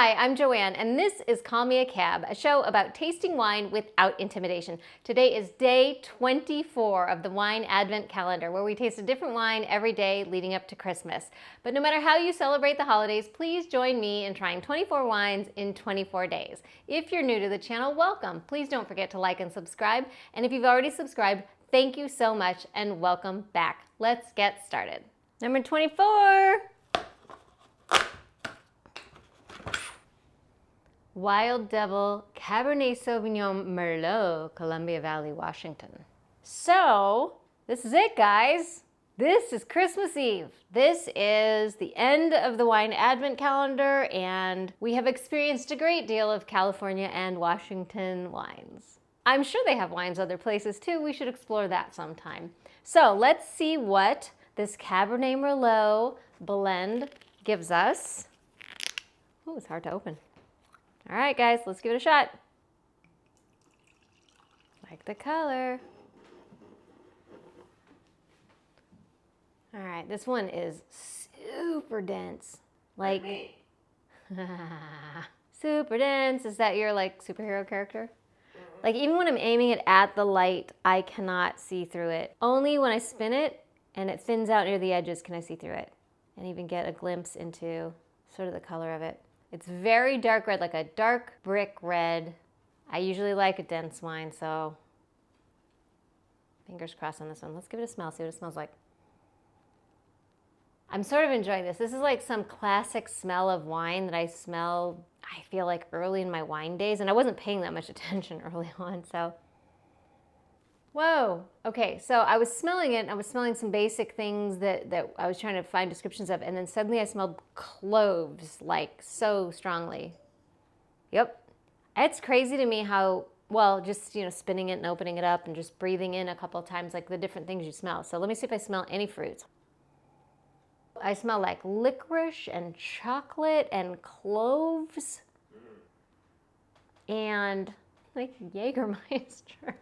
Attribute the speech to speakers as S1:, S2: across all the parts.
S1: Hi, I'm Joanne, and this is Call Me a Cab, a show about tasting wine without intimidation. Today is day 24 of the Wine Advent Calendar, where we taste a different wine every day leading up to Christmas. But no matter how you celebrate the holidays, please join me in trying 24 wines in 24 days. If you're new to the channel, welcome. Please don't forget to like and subscribe. And if you've already subscribed, thank you so much and welcome back. Let's get started. Number 24. Wild Devil Cabernet Sauvignon Merlot, Columbia Valley, Washington. So, this is it, guys. This is Christmas Eve. This is the end of the Wine Advent Calendar, and we have experienced a great deal of California and Washington wines. I'm sure they have wines other places too. We should explore that sometime. So, let's see what this Cabernet Merlot blend gives us. Oh, it's hard to open. All right, guys, let's give it a shot. Like the color. All right, this one is super dense. Like me. Super dense. Is that your like superhero character? Like even when I'm aiming it at the light, I cannot see through it. Only when I spin it and it thins out near the edges can I see through it and even get a glimpse into sort of the color of it. It's very dark red, like a dark brick red. I usually like a dense wine, so fingers crossed on this one. Let's give it a smell, see what it smells like. I'm sort of enjoying this. This is like some classic smell of wine that I smell, I feel like early in my wine days, and I wasn't paying that much attention early on, so. Whoa, okay, so I was smelling it, and I was smelling some basic things that I was trying to find descriptions of, and then suddenly I smelled cloves, like, so strongly. Yep. It's crazy to me how, well, just, you know, spinning it and opening it up and just breathing in a couple of times, like, the different things you smell. So let me see if I smell any fruits. I smell like licorice and chocolate and cloves and, like, Jägermeister.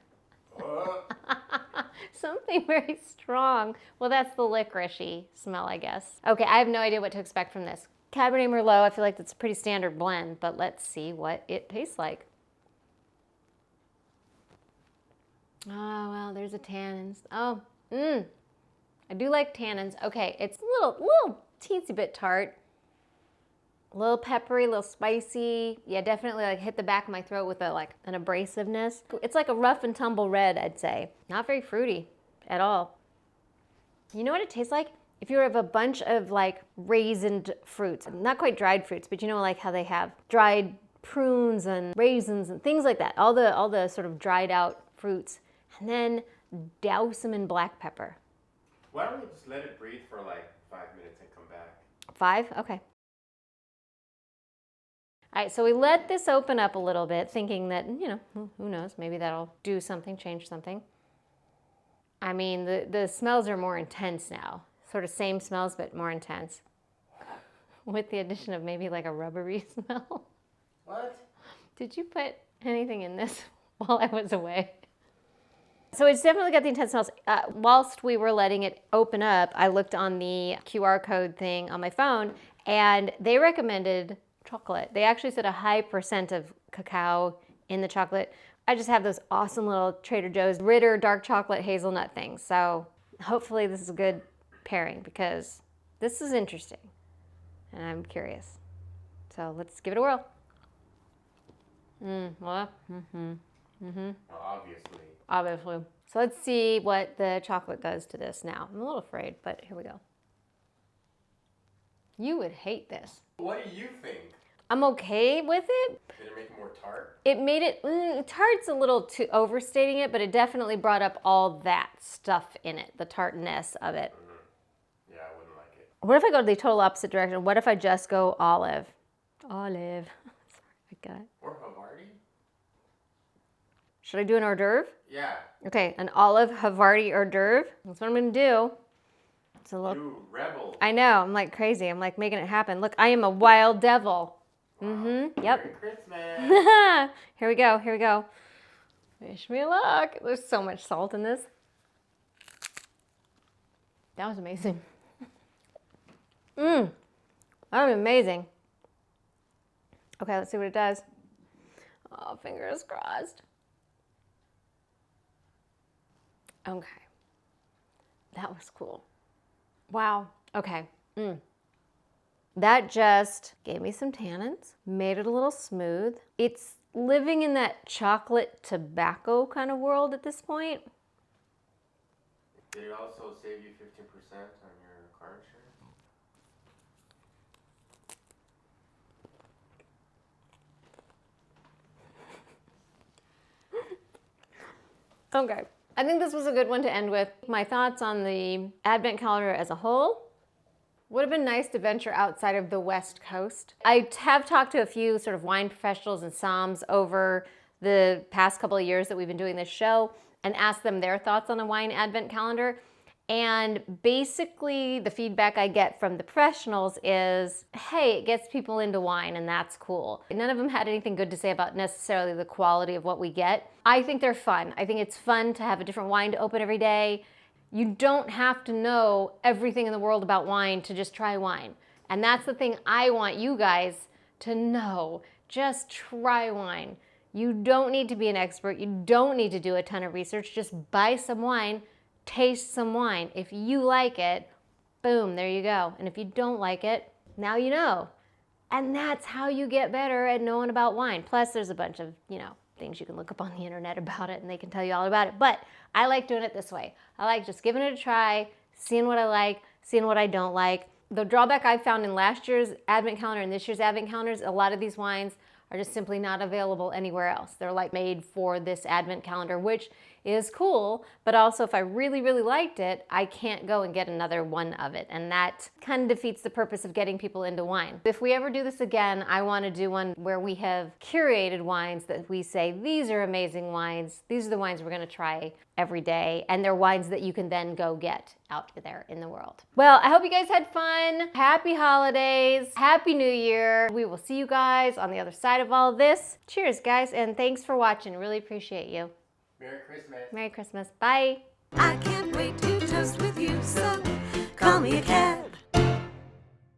S1: Something very strong. Well, that's the licorice-y smell, I guess. Okay, I have no idea what to expect from this. Cabernet Merlot, I feel like that's a pretty standard blend, but let's see what it tastes like. Oh, well, there's a tannins. Oh, I do like tannins. Okay, it's a little teensy bit tart. A little peppery, a little spicy. Yeah, definitely like hit the back of my throat with a, like an abrasiveness. It's like a rough and tumble red, I'd say. Not very fruity at all. You know what it tastes like? If you have a bunch of like raisined fruits, not quite dried fruits, but you know like how they have dried prunes and raisins and things like that. All the sort of dried out fruits, and then douse them in black pepper.
S2: Why don't we just let it breathe for like 5 minutes and come back?
S1: 5? Okay. All right, so we let this open up a little bit, thinking that, you know, who knows, maybe that'll do something, change something. I mean, the smells are more intense now. Sort of same smells, but more intense. With the addition of maybe like a rubbery smell.
S2: What?
S1: Did you put anything in this while I was away? So it's definitely got the intense smells. Whilst we were letting it open up, I looked on the QR code thing on my phone, and they recommended chocolate. They actually said a high % of cacao in the chocolate. I just have those awesome little Trader Joe's Ritter dark chocolate hazelnut things. So hopefully this is a good pairing because this is interesting and I'm curious. So let's give it a whirl. Well, Obviously. So let's see what the chocolate does to this now. I'm a little afraid, but here we go. You would hate this.
S2: What do you think?
S1: I'm okay with it.
S2: Did it make it more tart?
S1: It made it, tart's a little too overstating it, but it definitely brought up all that stuff in it, the tartness of it.
S2: Yeah, I wouldn't like it.
S1: What if I go the total opposite direction? What if I just go olive? Olive. Sorry, I got it.
S2: Or Havarti?
S1: Should I do an hors d'oeuvre?
S2: Yeah.
S1: Okay, an olive Havarti hors d'oeuvre. That's what I'm gonna do. It's a little.
S2: You rebel.
S1: I know, I'm like crazy. I'm like making it happen. Look, I am a wild devil.
S2: Wow.
S1: Yep.
S2: Merry Christmas.
S1: Here we go. Wish me luck. There's so much salt in this. That was amazing. That was amazing. Okay, let's see what it does. Oh, fingers crossed. Okay. That was cool. Wow. Okay. That just gave me some tannins, made it a little smooth. It's living in that chocolate tobacco kind of world at this point.
S2: Did it also save you 15% on your car insurance?
S1: Okay. I think this was a good one to end with. My thoughts on the Advent calendar as a whole. Would have been nice to venture outside of the West Coast. I have talked to a few sort of wine professionals and somms over the past couple of years that we've been doing this show and asked them their thoughts on a wine Advent calendar. And basically the feedback I get from the professionals is, hey, it gets people into wine and that's cool. None of them had anything good to say about necessarily the quality of what we get. I think they're fun. I think it's fun to have a different wine to open every day. You don't have to know everything in the world about wine to just try wine. And that's the thing I want you guys to know. Just try wine. You don't need to be an expert. You don't need to do a ton of research. Just buy some wine, taste some wine. If you like it, boom, there you go. And if you don't like it, now you know. And that's how you get better at knowing about wine. Plus, there's a bunch of, things you can look up on the internet about it and they can tell you all about it. But I like doing it this way. I like just giving it a try, seeing what I like, seeing what I don't like. The drawback I found in last year's Advent calendar and this year's Advent calendars, a lot of these wines are just simply not available anywhere else. They're like made for this Advent calendar, which is cool, but also if I really, really liked it, I can't go and get another one of it. And that kind of defeats the purpose of getting people into wine. If we ever do this again, I want to do one where we have curated wines that we say, these are amazing wines. These are the wines we're going to try every day. And they're wines that you can then go get out there in the world. Well, I hope you guys had fun. Happy holidays. Happy New Year. We will see you guys on the other side of all this. Cheers, guys. And thanks for watching. Really appreciate you.
S2: Merry Christmas.
S1: Merry Christmas. Bye.
S3: I can't wait to toast with you, so call me a cat.